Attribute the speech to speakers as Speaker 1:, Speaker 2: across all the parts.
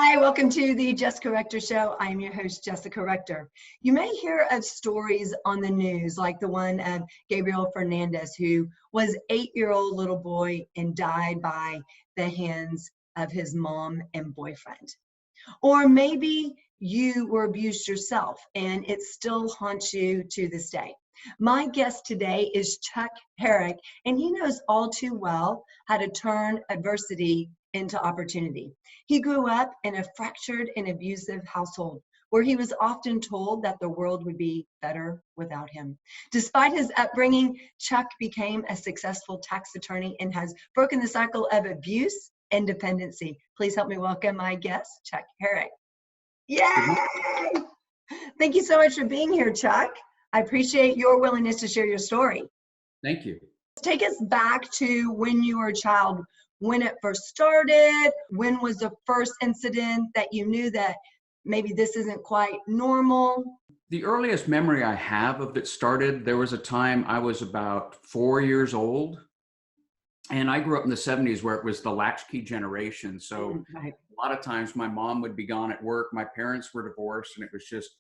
Speaker 1: Hi, welcome to the jessICAREctor show. I am your host, jessICAREctor. You may hear of stories on the news like the one of Gabriel Fernandez, who was 8-year-old little boy and died by the hands of his mom and boyfriend. Or maybe you were abused yourself and it still haunts you to this day. My guest today is Chuck Herrick, and he knows all too well how to turn adversity into opportunity. He grew up in a fractured and abusive household where he was often told that the world would be better without him. Despite his upbringing, Chuck became a successful tax attorney and has broken the cycle of abuse and dependency. Please help me welcome my guest, Chuck Herrick. Yay! Thank you so much for being here, Chuck. I appreciate your willingness to share your story.
Speaker 2: Thank you.
Speaker 1: Take us back to when you were a child, when it first started. When was the first incident that you knew that maybe this isn't quite normal?
Speaker 2: The earliest memory I have of it started, there was a time I was about 4 years old, and I grew up in the 70s where it was the latchkey generation. So
Speaker 1: Right.
Speaker 2: a lot of times my mom would be gone at work. My parents were divorced, and it was just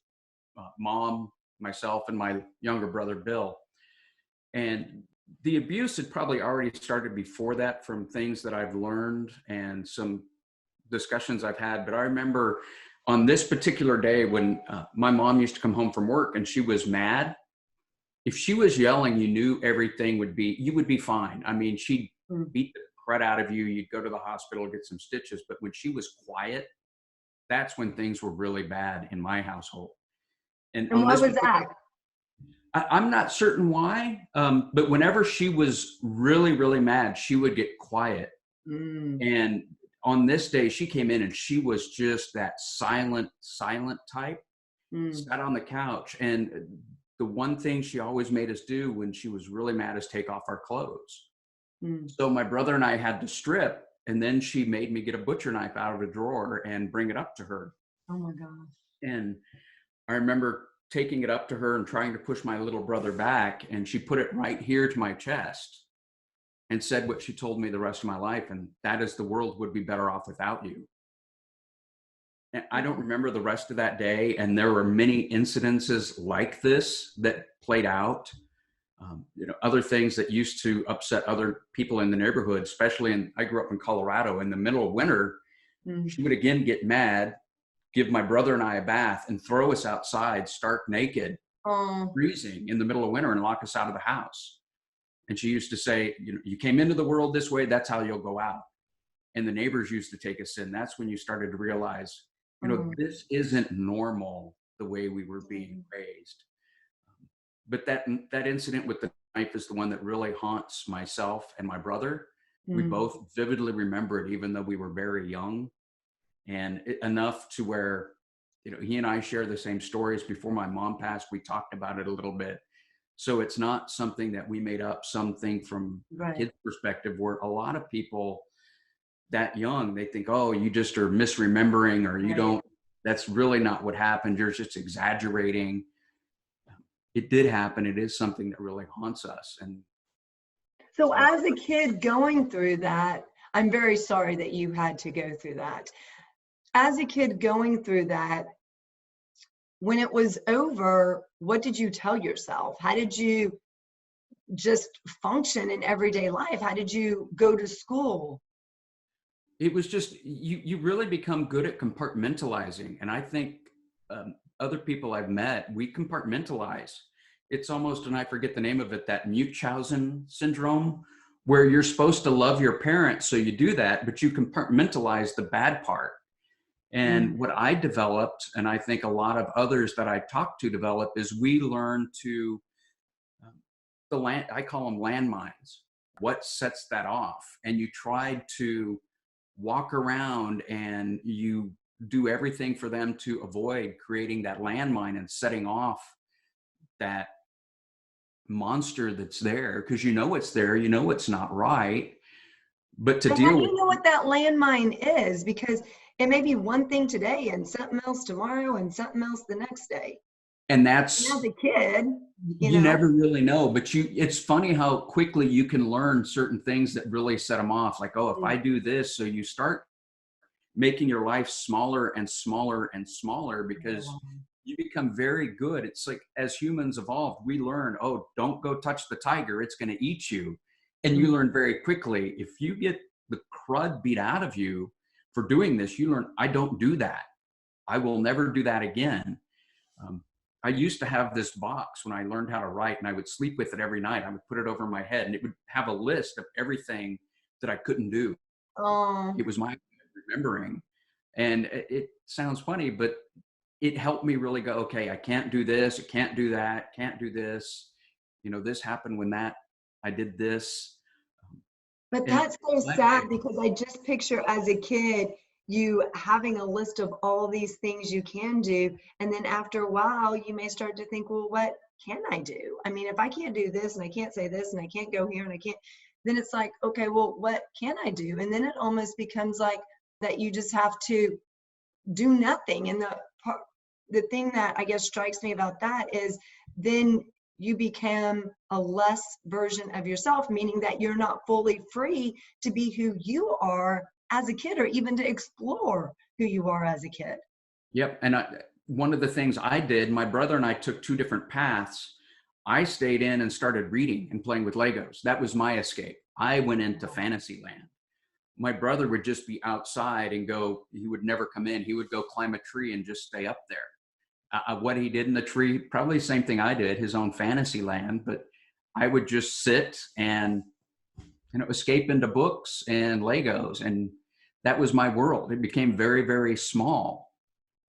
Speaker 2: mom, myself, and my younger brother, Bill. And the abuse had probably already started before that from things that I've learned and some discussions I've had. But I remember on this particular day when my mom used to come home from work and she was mad. If she was yelling, you knew everything you would be fine. I mean, she'd beat the crud out of you. You'd go to the hospital, get some stitches. But when she was quiet, that's when things were really bad in my household.
Speaker 1: And what was that?
Speaker 2: I'm not certain why, but whenever she was really, really mad, she would get quiet. And on this day, she came in and she was just that silent type, sat on the couch. And the one thing she always made us do when she was really mad is take off our clothes. So my brother and I had to strip, and then she made me get a butcher knife out of a drawer and bring it up to her.
Speaker 1: Oh my gosh.
Speaker 2: And I remember taking it up to her and trying to push my little brother back, and she put it right here to my chest and said what she told me the rest of my life, and that is, the world would be better off without you. And I don't remember the rest of that day, and there were many incidences like this that played out. Other things that used to upset other people in the neighborhood, especially I grew up in Colorado. In the middle of winter, she would again get mad, give my brother and I a bath, and throw us outside stark naked, freezing in the middle of winter, and lock us out of the house. And she used to say, you came into the world this way, that's how you'll go out. And the neighbors used to take us in. That's when you started to realize, this isn't normal the way we were being raised. But that incident with the knife is the one that really haunts myself and my brother. We both vividly remember it, even though we were very young. And enough to where, he and I share the same stories. Before my mom passed, we talked about it a little bit. So it's not something that we made up, something from a kid's perspective, where a lot of people that young, they think, oh, you just are misremembering, or you don't, that's really not what happened. You're just exaggerating. It did happen. It is something that really haunts us. And
Speaker 1: so as a kid going through that, I'm very sorry that you had to go through that. As a kid going through that, when it was over, what did you tell yourself? How did you just function in everyday life? How did you go to school?
Speaker 2: It was just, you really become good at compartmentalizing. And I think other people I've met, we compartmentalize. It's almost, and I forget the name of it, that Munchausen syndrome, where you're supposed to love your parents. So you do that, but you compartmentalize the bad part. And what I developed, and I think a lot of others that I talk to develop, is we learn to, I call them landmines. What sets that off? And you try to walk around and you do everything for them to avoid creating that landmine and setting off that monster that's there, because it's there, it's not right. But to deal with,
Speaker 1: how do you know what that landmine is? Because it may be one thing today and something else tomorrow and something else the next day.
Speaker 2: And that's,
Speaker 1: as a kid,
Speaker 2: you never really know. But it's funny how quickly you can learn certain things that really set them off. Like, oh, if I do this, so you start making your life smaller and smaller and smaller, because you become very good. It's like, as humans evolved, we learn, oh, don't go touch the tiger, it's going to eat you. And you learn very quickly, if you get the crud beat out of you for doing this, you learn, I don't do that. I will never do that again. I used to have this box when I learned how to write, and I would sleep with it every night. I would put it over my head, and it would have a list of everything that I couldn't do.
Speaker 1: Oh,
Speaker 2: It was my remembering. And it sounds funny, but it helped me really go, okay, I can't do this, I can't do that, can't do this. You know, this happened when that, I did this.
Speaker 1: but
Speaker 2: And
Speaker 1: that's so sad, because I just picture as a kid you having a list of all these things you can do. And then after a while, you may start to think, well, what can I do? I mean, if I can't do this and I can't say this and I can't go here and I can't, then it's like, okay, well, what can I do? And then it almost becomes like that you just have to do nothing. And the thing that I guess strikes me about that is then you become a less version of yourself, meaning that you're not fully free to be who you are as a kid, or even to explore who you are as a kid.
Speaker 2: Yep. And one of the things I did, my brother and I took two different paths. I stayed in and started reading and playing with Legos. That was my escape. I went into fantasy land. My brother would just be outside and go, he would never come in. He would go climb a tree and just stay up there. What he did in the tree, probably the same thing I did, his own fantasy land, but I would just sit and, you know, escape into books and Legos. And that was my world. It became very, very small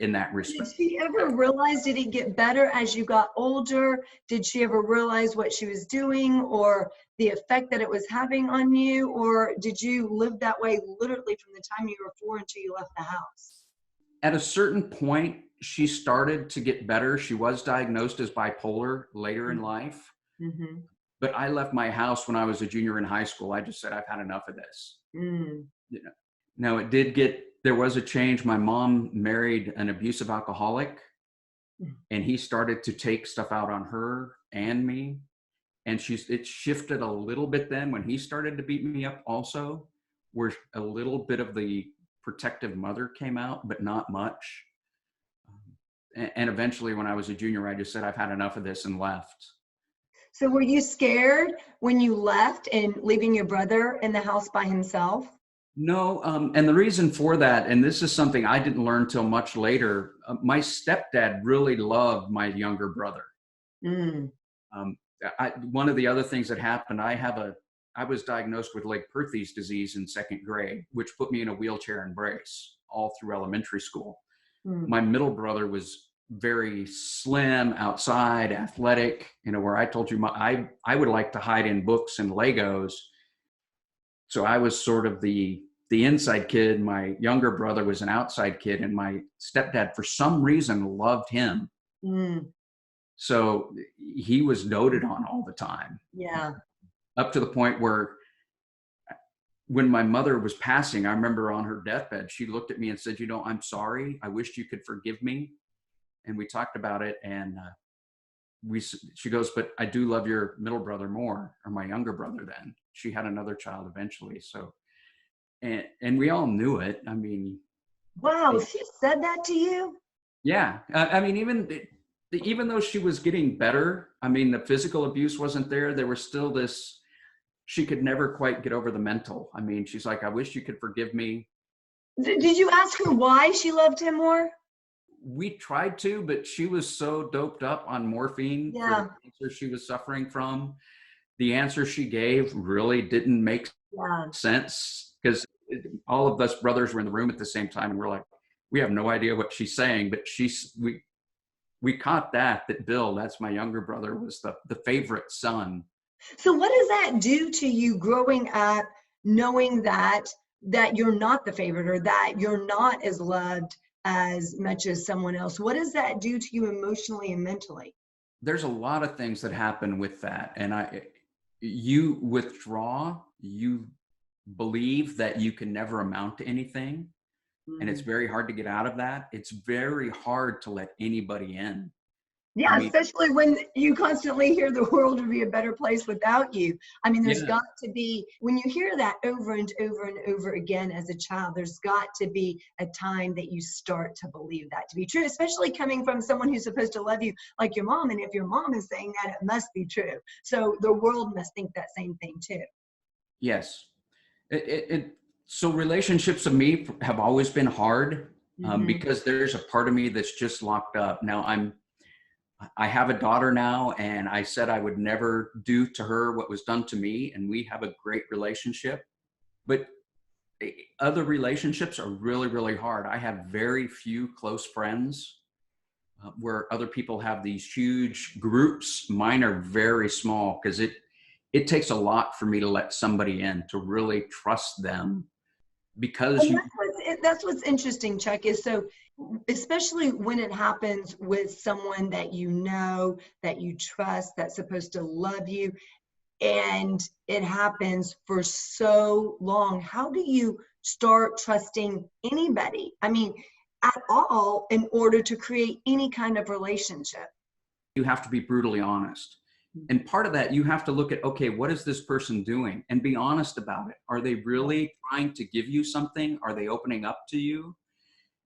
Speaker 2: in that
Speaker 1: Did
Speaker 2: respect.
Speaker 1: she ever realize, did it get better as you got older? Did she ever realize what she was doing, or the effect that it was having on you? Or did you live that way literally from the time you were 4 until you left the house?
Speaker 2: At a certain point, she started to get better. She was diagnosed as bipolar later in life.
Speaker 1: Mm-hmm.
Speaker 2: But I left my house when I was a junior in high school. I just said, I've had enough of this.
Speaker 1: Mm.
Speaker 2: You know, now there was a change. My mom married an abusive alcoholic, and he started to take stuff out on her and me. And it shifted a little bit then when he started to beat me up also, where a little bit of the protective mother came out, but not much. And eventually when I was a junior, I just said, I've had enough of this, and left.
Speaker 1: So were you scared when you left and leaving your brother in the house by himself?
Speaker 2: No, and the reason for that, and this is something I didn't learn till much later, my stepdad really loved my younger brother.
Speaker 1: Mm.
Speaker 2: Um, one of the other things that happened, I was diagnosed with Legg-Perthes disease in second grade, which put me in a wheelchair and brace all through elementary school.
Speaker 1: Mm.
Speaker 2: My middle brother was very slim, outside, athletic, you know, where I told you I would like to hide in books and Legos. So I was sort of the inside kid. My younger brother was an outside kid, and my stepdad, for some reason, loved him.
Speaker 1: Mm.
Speaker 2: So he was doted on all the time.
Speaker 1: Yeah.
Speaker 2: Up to the point where when my mother was passing, I remember on her deathbed, she looked at me and said, you know, I'm sorry. I wished you could forgive me. And we talked about it, and she goes, but I do love your middle brother more, or my younger brother then. She had another child eventually. So, and we all knew it. I mean,
Speaker 1: Wow, she said that to you?
Speaker 2: yeah. I mean, even though she was getting better, I mean, the physical abuse wasn't there. There was still this, she could never quite get over the mental. I mean, she's like, I wish you could forgive me.
Speaker 1: Did you ask her why she loved him more?
Speaker 2: We tried to, but she was so doped up on morphine for
Speaker 1: Yeah.
Speaker 2: the cancer she was suffering from. The answer she gave really didn't make
Speaker 1: Yeah.
Speaker 2: sense, because all of us brothers were in the room at the same time, and we're like, we have no idea what she's saying, but we caught that Bill, that's my younger brother, was the favorite son.
Speaker 1: So what does that do to you growing up, knowing that you're not the favorite, or that you're not as loved as much as someone else? What does that do to you emotionally and mentally?
Speaker 2: There's a lot of things that happen with that, and you withdraw, you believe that you can never amount to anything, and it's
Speaker 1: Mm.
Speaker 2: very hard to get out of that. It's very hard to let anybody in.
Speaker 1: Yeah, especially when you constantly hear the world would be a better place without you. I mean, there's
Speaker 2: Yeah.
Speaker 1: got to be, when you hear that over and over and over again as a child, there's got to be a time that you start to believe that to be true, especially coming from someone who's supposed to love you like your mom. And if your mom is saying that, it must be true. So the world must think that same thing too.
Speaker 2: Yes. So relationships of me have always been hard, because there's a part of me that's just locked up. Now I have a daughter now, and I said I would never do to her what was done to me. And we have a great relationship, but other relationships are really, really hard. I have very few close friends, where other people have these huge groups. Mine are very small because it takes a lot for me to let somebody in, to really trust them, because
Speaker 1: And that's what's interesting, Chuck, is so especially when it happens with someone that you know, that you trust, that's supposed to love you, and it happens for so long. How do you start trusting anybody? I mean, at all, in order to create any kind of relationship?
Speaker 2: you have to be brutally honest. And part of that, you have to look at, okay, what is this person doing? And be honest about it. Are they really trying to give you something? Are they opening up to you?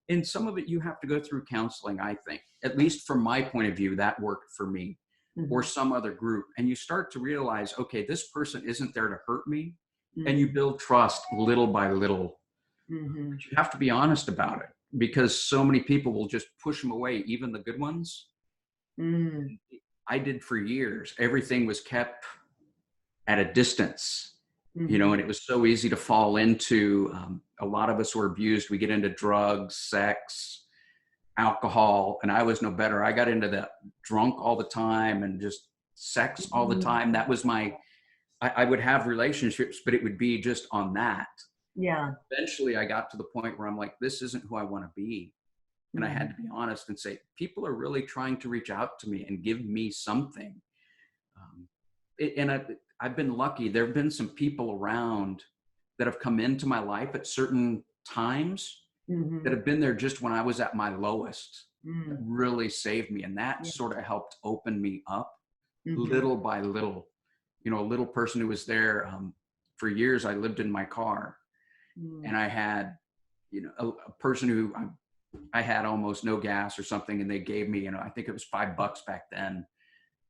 Speaker 2: And some of it you have to go through counseling, I think. At least from my point of view, that worked for me, or some other group. And you start to realize, okay, this person isn't there to hurt me. And you build trust little by little. But you have to be honest about it, because so many people will just push them away, even the good ones. I did for years. Everything was kept at a distance, and it was so easy to fall into. A lot of us were abused. We get into drugs, sex, alcohol, and I was no better. I got into that, drunk all the time and just sex all the time. That was I would have relationships, but it would be just on that.
Speaker 1: Yeah.
Speaker 2: Eventually I got to the point where I'm like, this isn't who I want to be. And I had to be honest and say, people are really trying to reach out to me and give me something. I've been lucky. There have been some people around that have come into my life at certain times that have been there just when I was at my lowest, that really saved me. And that sort of helped open me up little by little. A little person who was there for years. I lived in my car, and I had, a person who I had almost no gas or something, and they gave me, I think it was $5 back then.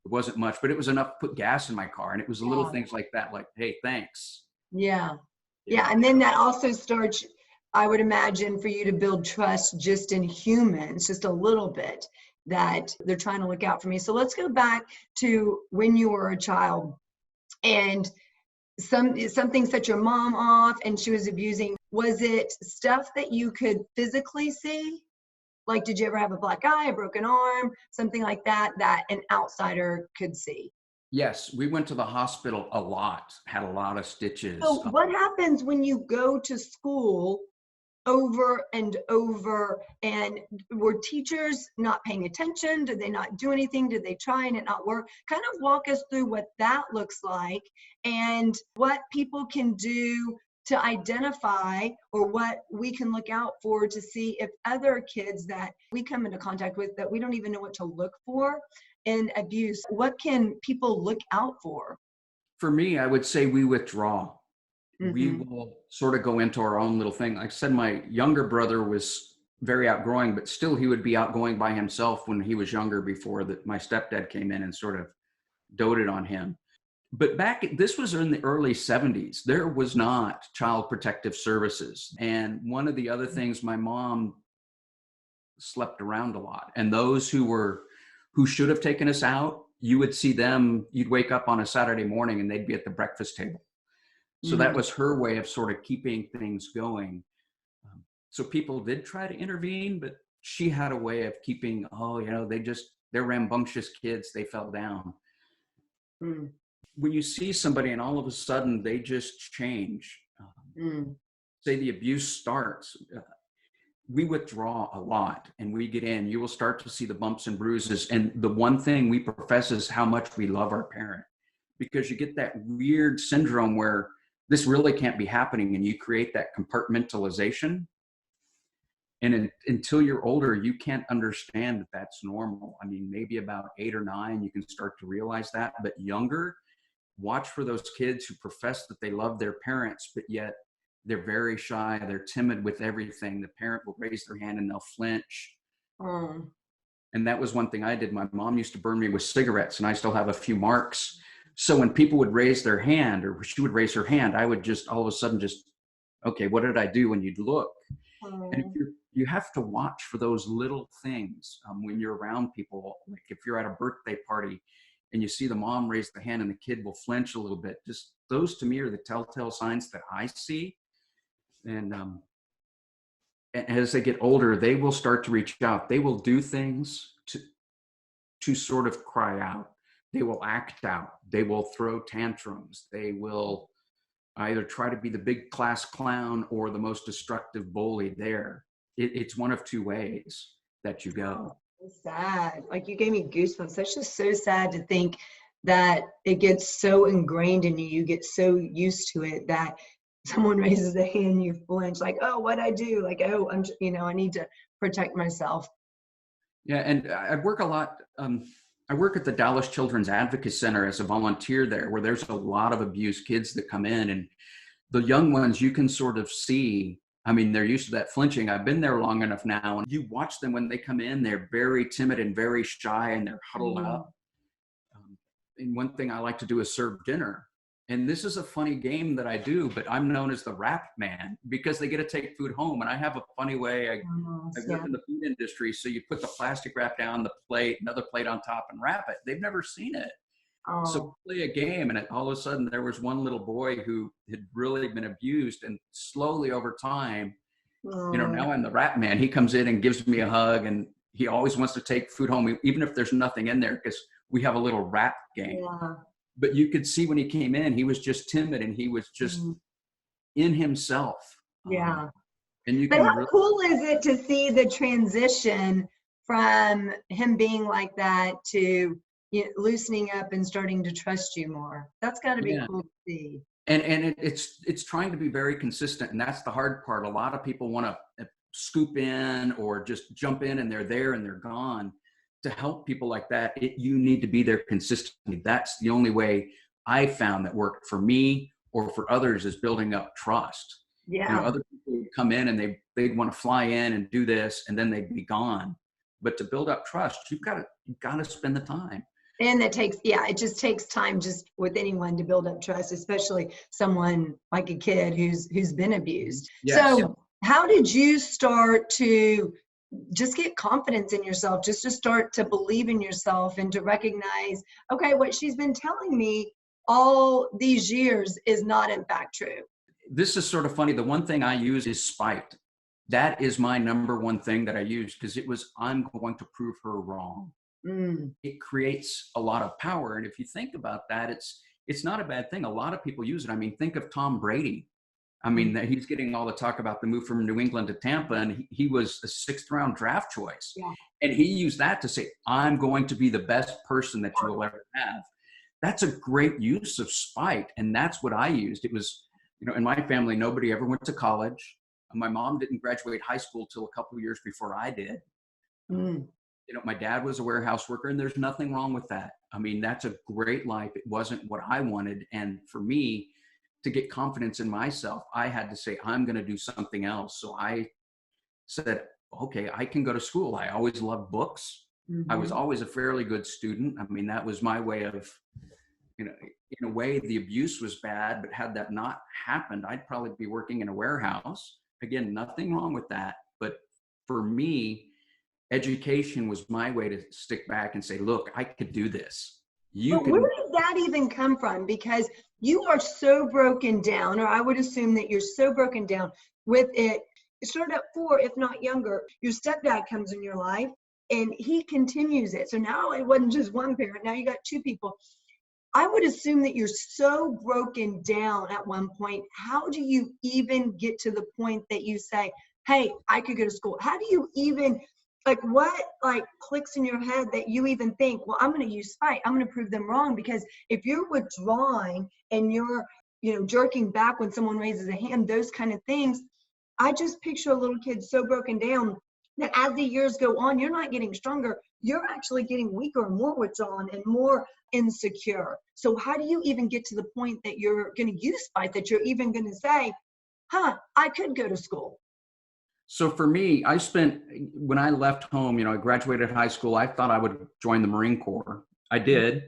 Speaker 2: It wasn't much, but it was enough to put gas in my car. And it was the little things like that, like, hey, thanks.
Speaker 1: Yeah. And then that also starts, I would imagine, for you to build trust just in humans, just a little bit, that they're trying to look out for me. So let's go back to when you were a child, and something set your mom off and she was abusing. Was it stuff that you could physically see? Like, did you ever have a black eye, a broken arm, something like that, that an outsider could see?
Speaker 2: Yes, we went to the hospital a lot, had a lot of stitches.
Speaker 1: So what happens when you go to school over and over, and were teachers not paying attention? Did they not do anything? Did they try and it not work? Kind of walk us through what that looks like and what people can do to identify, or what we can look out for to see if other kids that we come into contact with that we don't even know what to look for in abuse, what can people look out for?
Speaker 2: For me, I would say we withdraw. We will sort of go into our own little thing. Like I said, my younger brother was very outgoing, but still he would be outgoing by himself when he was younger, before that my stepdad came in and sort of doted on him. But this was in the early 70s. There was not child protective services. And one of the other things, my mom slept around a lot. And those who should have taken us out, you would see them, you'd wake up on a Saturday morning and they'd be at the breakfast table. So that was her way of sort of keeping things going. So people did try to intervene, but she had a way of keeping, they're rambunctious kids, they fell down. When you see somebody and all of a sudden they just change, say the abuse starts, we withdraw a lot and we get in. You will start to see the bumps and bruises. And the one thing we profess is how much we love our parent, because you get that weird syndrome where this really can't be happening, and you create that compartmentalization. until you're older, you can't understand that that's normal. I mean, maybe about 8 or 9, you can start to realize that. But younger, watch for those kids who profess that they love their parents, but yet they're very shy. They're timid with everything. The parent will raise their hand and they'll flinch.
Speaker 1: Mm.
Speaker 2: And that was one thing I did. My mom used to burn me with cigarettes, and I still have a few marks. So when people would raise their hand, or she would raise her hand, I would just all of a sudden just, okay, what did I do? When you'd look. And if you have to watch for those little things when you're around people. Like if you're at a birthday party and you see the mom raise the hand and the kid will flinch a little bit, just those to me are the telltale signs that I see. And as they get older, they will start to reach out. They will do things to sort of cry out. They will act out. They will throw tantrums. They will either try to be the big class clown or the most destructive bully there. It's one of two ways that you go.
Speaker 1: It's sad. Like, you gave me goosebumps. That's just so sad to think that it gets so ingrained in you. You get so used to it that someone raises a hand, you flinch. Like, oh, what'd I do? Like, oh, I need to protect myself.
Speaker 2: Yeah, and I work a lot. I work at the Dallas Children's Advocacy Center as a volunteer there, where there's a lot of abused kids that come in, and the young ones you can sort of see. I mean, they're used to that flinching. I've been there long enough now, and you watch them when they come in, they're very timid and very shy, and they're huddled up. And one thing I like to do is serve dinner. And this is a funny game that I do, but I'm known as the wrap man because they get to take food home. And I have a funny way. I work in the food industry. So you put the plastic wrap down, the plate, another plate on top, and wrap it. They've never seen it. So we play a game, and all of a sudden there was one little boy who had really been abused, and slowly over time, now I'm the wrap man. He comes in and gives me a hug, and he always wants to take food home, even if there's nothing in there, because we have a little wrap game. But you could see when he came in, he was just timid, and he was just in himself.
Speaker 1: Yeah.
Speaker 2: And
Speaker 1: but how cool is it to see the transition from him being like that to loosening up and starting to trust you more? That's got to be cool to see.
Speaker 2: And it's trying to be very consistent, and that's the hard part. A lot of people want to scoop in or just jump in, and they're there and they're gone. To help people like that, you need to be there consistently. That's the only way I found that worked for me or for others, is building up trust.
Speaker 1: Yeah.
Speaker 2: Other people would come in and they'd want to fly in and do this, and then they'd be gone. But to build up trust, you've got to spend the time. And
Speaker 1: it just takes time just with anyone to build up trust, especially someone like a kid who's been abused. Yes. So how did you start to just get confidence in yourself, just to start to believe in yourself and to recognize, okay, what she's been telling me all these years is not in fact true?
Speaker 2: This is sort of funny. The one thing I use is spite. That is my number one thing that I use, because I'm going to prove her wrong. It creates a lot of power. And if you think about that, it's not a bad thing. A lot of people use it. I mean, think of Tom Brady. I mean, he's getting all the talk about the move from New England to Tampa, and he was a 6th round draft choice. Yeah. And he used that to say, I'm going to be the best person that you will ever have. That's a great use of spite. And that's what I used. It was, in my family, nobody ever went to college. My mom didn't graduate high school till a couple of years before I did. My dad was a warehouse worker, and there's nothing wrong with that. I mean, that's a great life. It wasn't what I wanted. And for me, to get confidence in myself, I had to say, I'm going to do something else. So I said, okay, I can go to school. I always loved books. I was always a fairly good student. I mean, that was my way of, in a way, the abuse was bad, but had that not happened, I'd probably be working in a warehouse. Again, nothing wrong with that. But for me, education was my way to stick back and say, look, I could do this.
Speaker 1: Where did that even come from? Because you are so broken down, or I would assume that you're so broken down with it. You started at 4, if not younger. Your stepdad comes in your life and he continues it. So now it wasn't just one parent. Now you got 2 people. I would assume that you're so broken down at one point. How do you even get to the point that you say, hey, I could go to school? How do you even, what clicks in your head that you even think, well, I'm going to use spite. I'm going to prove them wrong? Because if you're withdrawing and you're, jerking back when someone raises a hand, those kind of things, I just picture a little kid so broken down that as the years go on, you're not getting stronger. You're actually getting weaker and more withdrawn and more insecure. So how do you even get to the point that you're going to use spite, that you're even going to say, I could go to school?
Speaker 2: So for me, when I left home, I graduated high school, I thought I would join the Marine Corps. I did,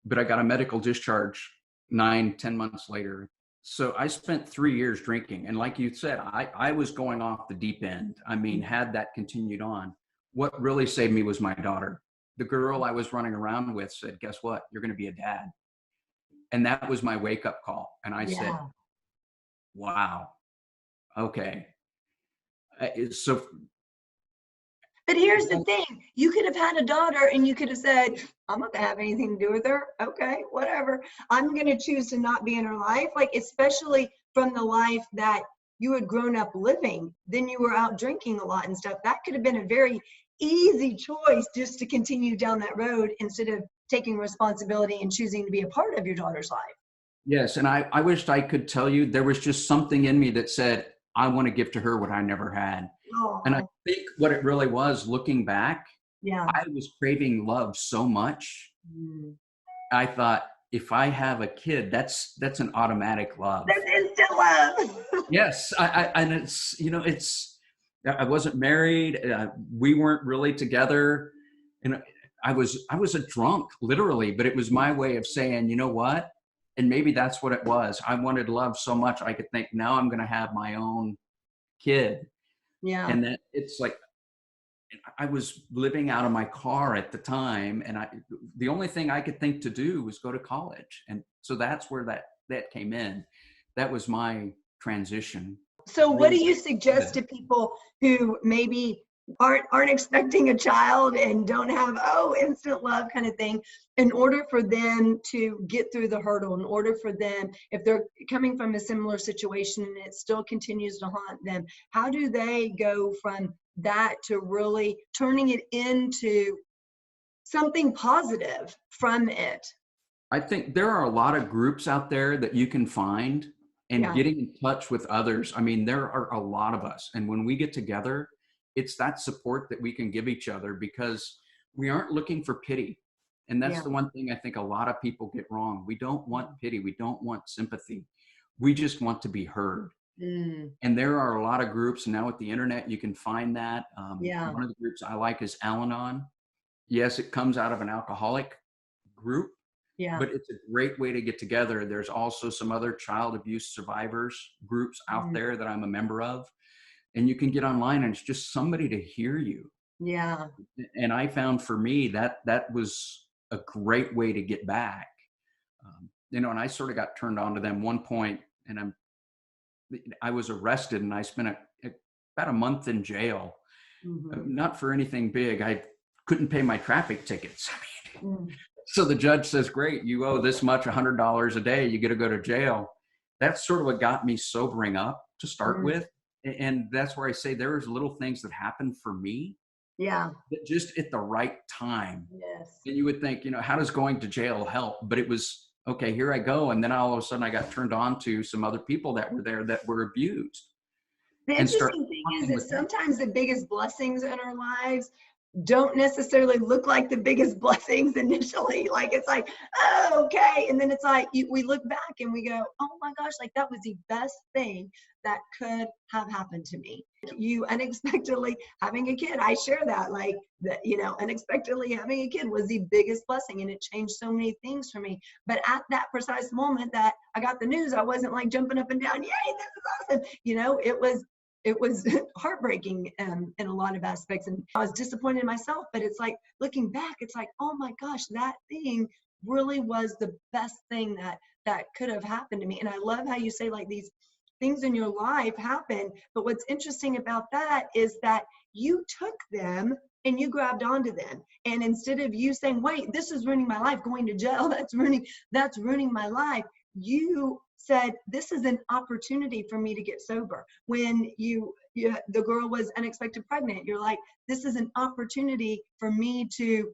Speaker 2: but I got a medical discharge 9-10 months later. So I spent 3 years drinking. And like you said, I was going off the deep end. I mean, had that continued on, what really saved me was my daughter. The girl I was running around with said, guess what? You're going to be a dad. And that was my wake up call. And I said, wow, okay. So,
Speaker 1: but here's the thing, you could have had a daughter and you could have said, I'm not gonna have anything to do with her. Okay, whatever. I'm gonna choose to not be in her life. Like, especially from the life that you had grown up living, then you were out drinking a lot and stuff. That could have been a very easy choice just to continue down that road instead of taking responsibility and choosing to be a part of your daughter's life.
Speaker 2: Yes, and I wished I could tell you there was just something in me that said, I want to give to her what I never had.
Speaker 1: Oh.
Speaker 2: And I think what it really was, looking back, I was craving love so much. I thought, if I have a kid, that's an automatic love.
Speaker 1: That's instant love.
Speaker 2: Yes, and I wasn't married. We weren't really together, and I was a drunk, literally. But it was my way of saying, you know what? And maybe that's what it was. I wanted love so much I could think, now I'm going to have my own kid.
Speaker 1: Yeah.
Speaker 2: And that it's like, I was living out of my car at the time, and the only thing I could think to do was go to college. And so that's where that came in. That was my transition.
Speaker 1: So what do you suggest to people who maybe aren't expecting a child and don't have instant love kind of thing, in order for them to get through the hurdle, in order for them, if they're coming from a similar situation and it still continues to haunt them, how do they go from that to really turning it into something positive from it?
Speaker 2: I think there are a lot of groups out there that you can find, and getting in touch with others. I mean, there are a lot of us, and when we get together, it's that support that we can give each other, because we aren't looking for pity. And that's the one thing I think a lot of people get wrong. We don't want pity. We don't want sympathy. We just want to be heard. And there are a lot of groups now with the internet. You can find that. One of the groups I like is Al-Anon. Yes, it comes out of an alcoholic group, but it's a great way to get together. There's also some other child abuse survivors groups out there that I'm a member of. And you can get online and it's just somebody to hear you.
Speaker 1: Yeah.
Speaker 2: And I found for me that was a great way to get back. And I sort of got turned on to them one point, and I was arrested, and I spent about a month in jail. Not for anything big. I couldn't pay my traffic tickets. So the judge says, great, you owe this much, $100 a day. You get to go to jail. That's sort of what got me sobering up to start with. And that's where I say there is little things that happen for me. Just at the right time. And you would think, how does going to jail help? But it was, okay, here I go. And then all of a sudden I got turned on to some other people that were there that were abused.
Speaker 1: The interesting thing is that sometimes the biggest blessings in our lives don't necessarily look like the biggest blessings initially. Like, it's like, oh, okay. And then it's like, we look back and we go, oh my gosh, like that was the best thing that could have happened to me. You unexpectedly having a kid, I share that, like, that, unexpectedly having a kid was the biggest blessing, and it changed so many things for me. But at that precise moment that I got the news, I wasn't like jumping up and down, yay, this is awesome. It was heartbreaking in a lot of aspects, and I was disappointed in myself. But it's like, looking back, it's like, oh my gosh, that thing really was the best thing that could have happened to me. And I love how you say, like, these things in your life happen, but what's interesting about that is that you took them and you grabbed onto them. And instead of you saying, wait, this is ruining my life, going to jail, that's ruining my life, you said, this is an opportunity for me to get sober. When the girl was unexpected pregnant, you're like, this is an opportunity for me to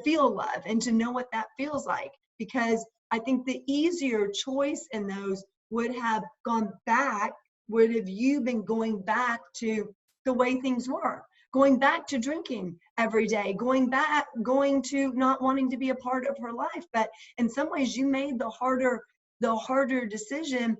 Speaker 1: feel love and to know what that feels like. Because I think the easier choice in those would have gone back would have you been going back to the way things were? Going back to drinking every day, going to not wanting to be a part of her life. But in some ways you made the harder decision,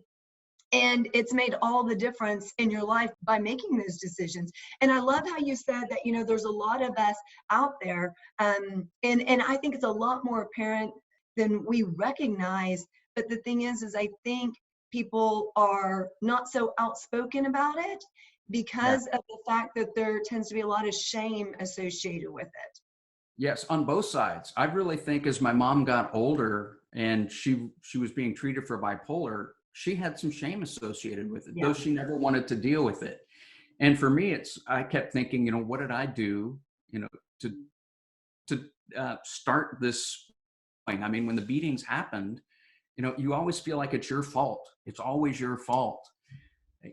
Speaker 1: and it's made all the difference in your life by making those decisions. And I love how you said that, there's a lot of us out there. And I think it's a lot more apparent than we recognize. But the thing is I think people are not so outspoken about it because of the fact that there tends to be a lot of shame associated with it.
Speaker 2: Yes, on both sides. I really think as my mom got older and she was being treated for bipolar, she had some shame associated with it, though she never wanted to deal with it. And for me, I kept thinking, what did I do, to start this thing? I mean, when the beatings happened, you always feel like it's your fault. It's always your fault.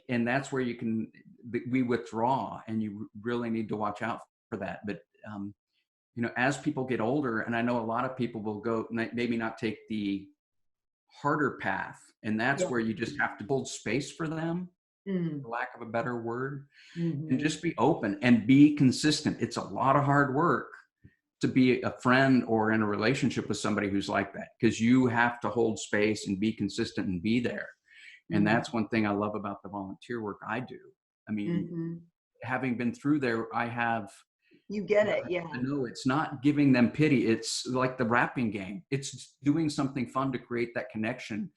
Speaker 2: And that's where we withdraw, and you really need to watch out for that. But, as people get older, and I know a lot of people will go, maybe not take the harder path. And that's where you just have to hold space for them, for lack of a better word, and just be open and be consistent. It's a lot of hard work to be a friend or in a relationship with somebody who's like that, because you have to hold space and be consistent and be there. And that's one thing I love about the volunteer work I do. I mean, having been through there,
Speaker 1: you get it. Yeah.
Speaker 2: No, it's not giving them pity. It's like the rapping game. It's doing something fun to create that connection.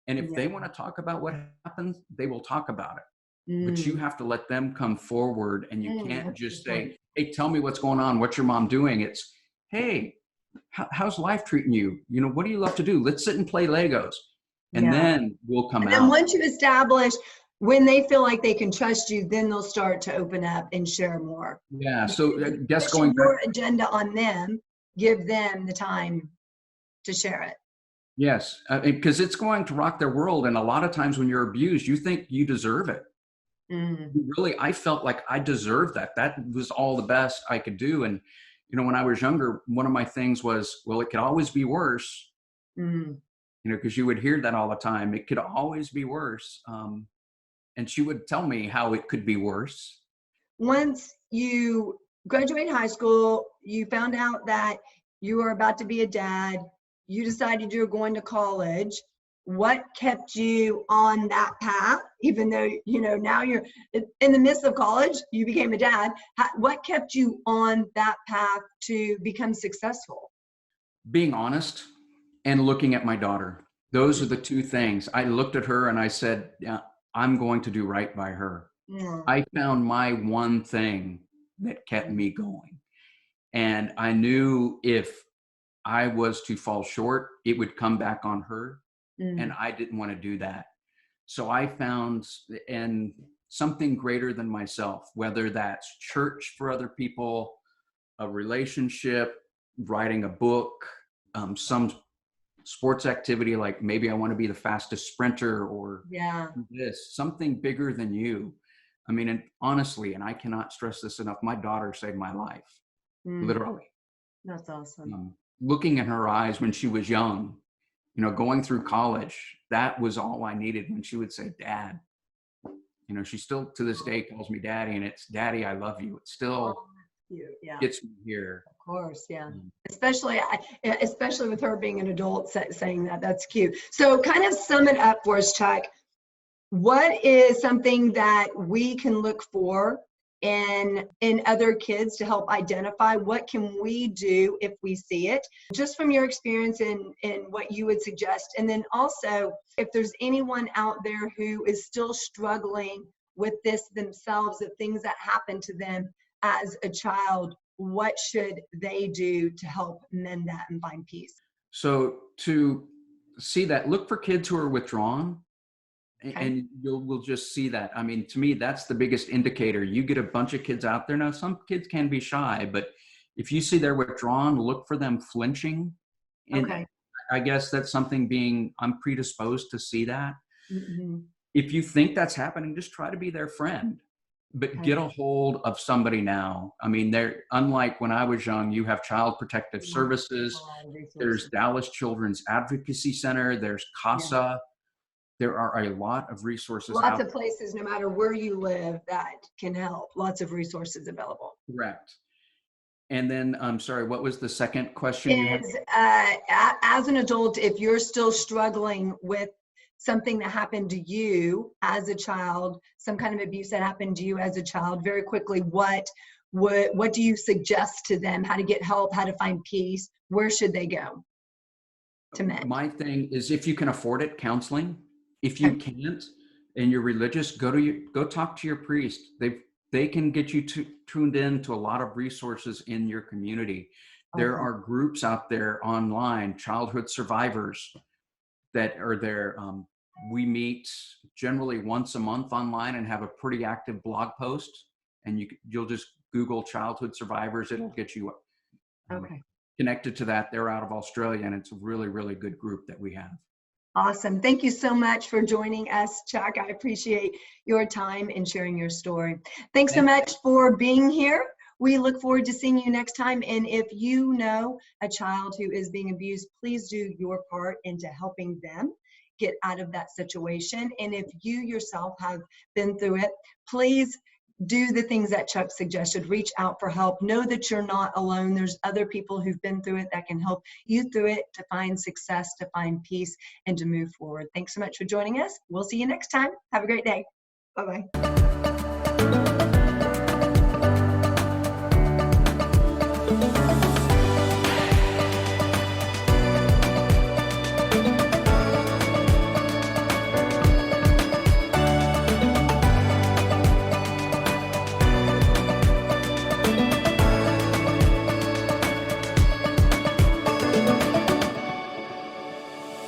Speaker 2: And if they want to talk about what happened, they will talk about it. But you have to let them come forward, and you can't just say, hey, tell me what's going on. What's your mom doing? It's, hey, how's life treating you? What do you love to do? Let's sit and play Legos. And then we'll come out.
Speaker 1: And once you establish, when they feel like they can trust you, then they'll start to open up and share more.
Speaker 2: Yeah. So I guess
Speaker 1: going your agenda on them, give them the time to share it.
Speaker 2: Yes, because it's going to rock their world. And a lot of times when you're abused, you think you deserve it. Really, I felt like I deserved that. That was all the best I could do. And, when I was younger, one of my things was, well, it could always be worse. Because you would hear that all the time. It could always be worse. And she would tell me how it could be worse.
Speaker 1: Once you graduated high school, you found out that you were about to be a dad. You decided you were going to college. What kept you on that path, even though, now you're in the midst of college, you became a dad. What kept you on that path to become successful?
Speaker 2: Being honest and looking at my daughter. Those are the two things. I looked at her and I said, yeah, I'm going to do right by her. I found my one thing that kept me going. And I knew if I was to fall short, it would come back on her. And I didn't want to do that. So I found something greater than myself, whether that's church for other people, a relationship, writing a book, some sports activity, like maybe I want to be the fastest sprinter or something bigger than you. I mean, and honestly, and I cannot stress this enough, my daughter saved my life, literally.
Speaker 1: That's awesome.
Speaker 2: Looking in her eyes when she was young, going through college, that was all I needed when she would say, Dad. She still to this day calls me Daddy, and it's Daddy, I love you. It still gets me here.
Speaker 1: Of course, yeah. Especially with her being an adult saying that. That's cute. So kind of sum it up for us, Chuck. What is something that we can look for in other kids to help identify? What can we do if we see it, just from your experience in what you would suggest? And then also, if there's anyone out there who is still struggling with this themselves, the things that happened to them as a child, what should they do to help mend that and find peace?
Speaker 2: So to see that, look for kids who are withdrawn. And we'll just see that. I mean, to me, that's the biggest indicator. You get a bunch of kids out there. Now, some kids can be shy, but if you see they're withdrawn, look for them flinching. And I guess that's something I'm predisposed to see that. If you think that's happening, just try to be their friend, but get a hold of somebody now. I mean, unlike when I was young, you have Child Protective Services. There's Dallas Children's Advocacy Center. There's CASA. there are a lot of resources
Speaker 1: Lots
Speaker 2: out
Speaker 1: of places, no matter where you live, that can help. Lots of resources available.
Speaker 2: Correct. And then, I'm sorry, what was the second question you had?
Speaker 1: Is as an adult, if you're still struggling with something that happened to you as a child, some kind of abuse that happened to you as a child, very quickly, what do you suggest to them? How to get help, how to find peace? Where should they go to mend?
Speaker 2: My thing is, if you can afford it, counseling. If you
Speaker 1: Okay.
Speaker 2: can't and you're religious, go talk to your priest. They can get you tuned in to a lot of resources in your community. There
Speaker 1: Okay.
Speaker 2: are groups out there online, childhood survivors, that are there. We meet generally once a month online and have a pretty active blog post. And you'll just Google childhood survivors. It'll get you
Speaker 1: Okay.
Speaker 2: connected to that. They're out of Australia, and it's a really, really good group that we have.
Speaker 1: Awesome. Thank you so much for joining us, Chuck. I appreciate your time and sharing your story. Thanks so much for being here. We look forward to seeing you next time. And if you know a child who is being abused, please do your part into helping them get out of that situation. And if you yourself have been through it, please do the things that Chuck suggested. Reach out for help. Know that you're not alone. There's other people who've been through it that can help you through it to find success, to find peace, and to move forward. Thanks so much for joining us. We'll see you next time. Have a great day. Bye-bye.